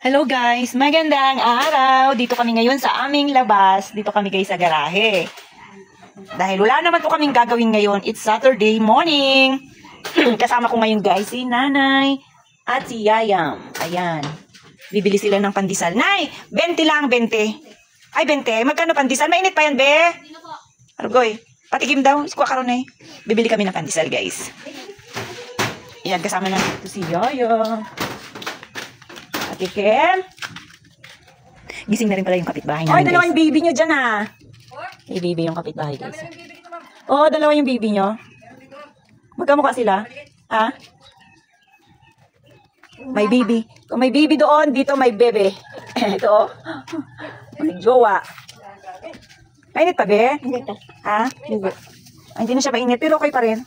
Hello guys, magandang araw. Dito kami ngayon sa aming labas. Dito kami guys sa garahe. Dahil wala naman po kaming gagawin ngayon. It's Saturday morning. Kasama ko ngayon guys si Nanay at si Yayam. Ayan. Bibili sila ng pandesal. Nay, 20 lang, 20. Ay, 20. Magkano pandesal? Mainit pa yan, be? Arugoy, patikim daw. Iskuha karon eh. Bibili kami ng pandesal guys. Ayan, kasama lang ito si Yayam. Ate Ken. Gising na rin pala yung kapitbahay namin. Ay, dalawa yung baby nyo dyan ah. May baby yung kapitbahay guys. Oo, dalawa yung baby nyo. Magkamukha sila? Ha? May baby. Kung may baby doon, dito may bebe. Ito oh. May jowa. Mainit pa be? Ha? Hindi na siya mainit pero okay pa rin.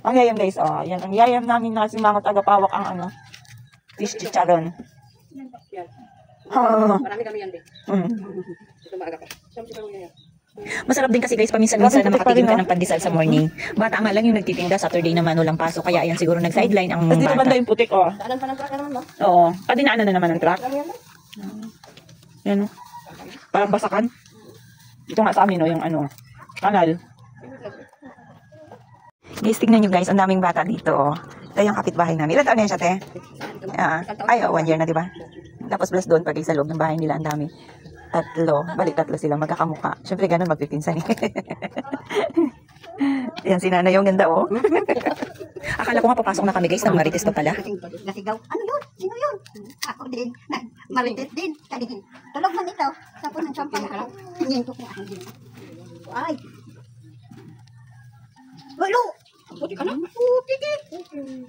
Ang yayam guys, oh. Yan, ang yayam namin na si mga tagapawak ang ano. Fish chicharon. Marami kami yan, be. Masarap din kasi guys, paminsan-minsan na makatikim ka ng pandesal sa morning. Bata nga lang yung nagtitinda, Saturday naman walang pasok. Kaya ayan siguro nag-sideline ang bata. Tapos dito banda yung putik, oh. Daanan pa ng truck naman, no? Oo. Padinaanan na naman ng truck. Yan, oh. Parang basakan. Ito nga sa amin, oh, yung ano, kanal. Guys, tignan nyo guys, ang daming bata dito, oh. Ito yung kapitbahay namin. Ilan taon na yan siya, te? Ay, oh, 1 year na, diba? Tapos plus doon, pag sa loob ng bahay nila, ang dami. Balik tatlo sila, magkakamuka. Siyempre, ganun, magpipinsan eh. Yan, si Nanay yung ganda, oh. Akala ko nga papasok na kami, guys, ng Marites pa pala. Gasigaw. Ano yun? Sino yun? Ako din. Marites din. Tulog man ito. Tapos ng sampay ako. Tingin ko kung ano din. Ay. Walo! Puti ka na?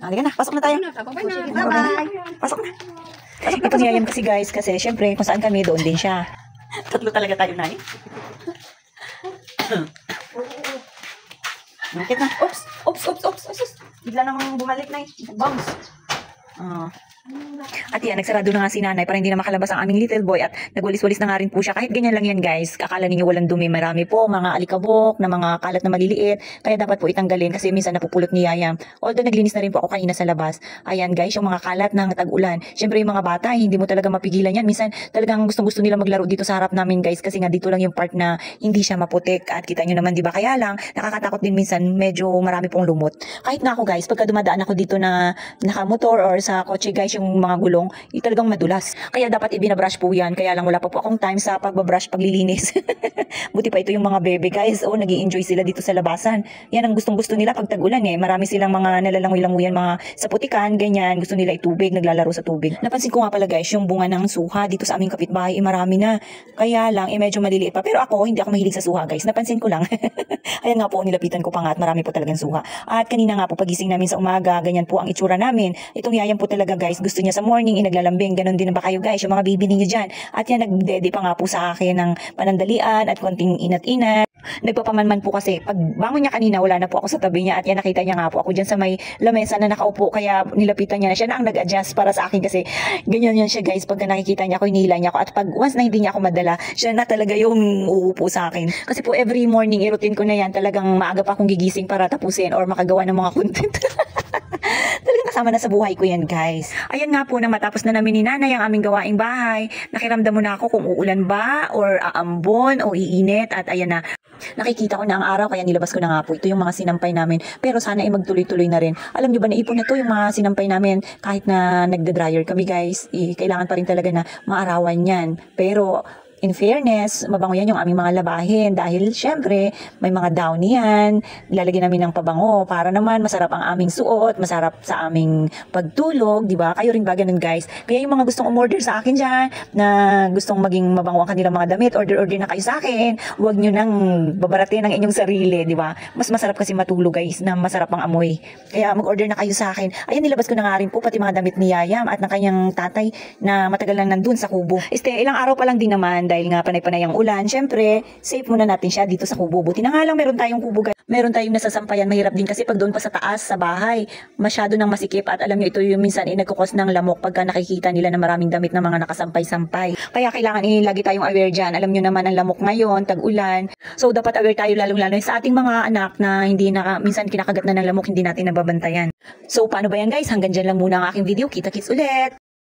Halika na, pasok na tayo. Bye-bye. Pasok na. Ito niya yan kasi guys, kasi syempre kung saan kami, doon din siya. Tatlo talaga tayo na eh. Nakit na. Oops. Bigla namang bumalik na eh. Bounce. At yan, nagsarado na nga si Nanay para hindi na makalabas ang aming little boy at nagwalis-walis na nga rin po siya. Kahit ganyan lang yan guys, kakala ninyo walang dumi, marami po mga alikabok na mga kalat na maliliit, kaya dapat po itanggalin kasi minsan napupulot ni Yayam. Although naglinis na rin po ako kanina sa labas. Ayan guys, yung mga kalat ng tag-ulan. Siyempre yung mga bata, hindi mo talaga mapigilan yan. Minsan talagang gustong-gusto nila maglaro dito sa harap namin guys kasi nga dito lang yung part na hindi siya maputik at kita nyo naman diba, kaya lang nakakatakot din minsan, medyo marami pong lumot. Kahit na ako guys, pagka dumadaan ako dito na nakamotor or sa kotse guys, yung mga gulong, talagang madulas. Kaya dapat ibinabrush po yan. Kaya lang wala pa po akong time sa pagbabrush, paglilinis. Buti pa ito yung mga bebe guys. Oh, nag-i-enjoy sila dito sa labasan. Yan ang gustong-gusto nila pag tag-ulan eh. Marami silang mga nalalangoy-langoyan mga sa putikan, ganyan. Gusto nila itubig, naglalaro sa tubig. Napansin ko nga pala guys, yung bunga ng suha dito sa aming kapitbahay, marami na. Kaya lang, medyo maliliit pa. Pero ako, hindi ako mahilig sa suha guys. Napansin ko lang. Ayan nga po, nilapitan ko pa nga at marami po talagang suha. At kanina nga po, pagising namin sa umaga, ganyan po ang itsura namin. Itong Yayam po talaga guys, gusto niya sa morning, inaglalambing, ganun din na ba kayo guys, yung mga baby ninyo dyan. At yan, nagdede pa nga po sa akin ng panandalian at konting inat-inat. Nagpapamanman po kasi, pag bangon niya kanina, wala na po ako sa tabi niya at yan, nakita niya nga po ako dyan sa may lamesa na nakaupo, kaya nilapitan niya na siya na ang nag-adjust para sa akin kasi ganyan yan siya guys, pagka nakikita niya ako, hinihila niya ako at pag once na hindi niya ako madala, siya na talaga yung uupo sa akin. Kasi po every morning, i-routine ko na yan, talagang maaga pa akong gigising para tapusin or makagawa ng mga content. Talagang kasama na sa buhay ko yan guys. Ayan nga po, na matapos na namin ni Nanay ang aming gawaing bahay, nakiramdam mo na ako kung uulan ba or aambon o iinit at ayan na. Nakikita ko na ang araw kaya nilabas ko na nga po. Ito yung mga sinampay namin. Pero sana ay magtuloy-tuloy na rin. Alam nyo ba, naipon na to yung mga sinampay namin. Kahit na nagda-dryer kami guys, kailangan pa rin talaga na maarawan yan. Pero in fairness, mabango yan yung aming mga labahin dahil syempre may mga downy yan. Lalagyan namin ng pabango para naman masarap ang aming suot, masarap sa aming pagtulog, di ba? Kayo rin ba ganun guys? Kaya yung mga gustong umorder sa akin dyan, na gustong maging mabango ang kanilang mga damit, order na kayo sa akin. Huwag nyo nang babaratin ang inyong sarili, di ba? Mas masarap kasi matulog guys, na masarap ang amoy. Kaya mag-order na kayo sa akin. Ayan, nilabas ko na nga rin po pati mga damit ni Yayam at ng kanyang tatay na matagal lang nandun sa kubo. Ilang araw pa lang din naman dahil nga panay-panay ang ulan, syempre, safe muna natin siya dito sa kubo. Buti na nga lang meron tayong kubo guys. Meron tayong nasasampayan, mahirap din kasi pag doon pa sa taas, sa bahay, masyado nang masikip at alam nyo, ito yung minsan nagkukos ng lamok pagka nakikita nila na maraming damit na mga nakasampay-sampay. Kaya kailangan lagi tayong aware dyan. Alam nyo naman ang lamok ngayon, tag-ulan. So dapat aware tayo lalong-lalo sa ating mga anak na hindi minsan kinakagat na ng lamok, hindi natin nababantayan. So paano ba yan guys? Hanggang dyan lang muna ang aking video. Kita-kits ulit!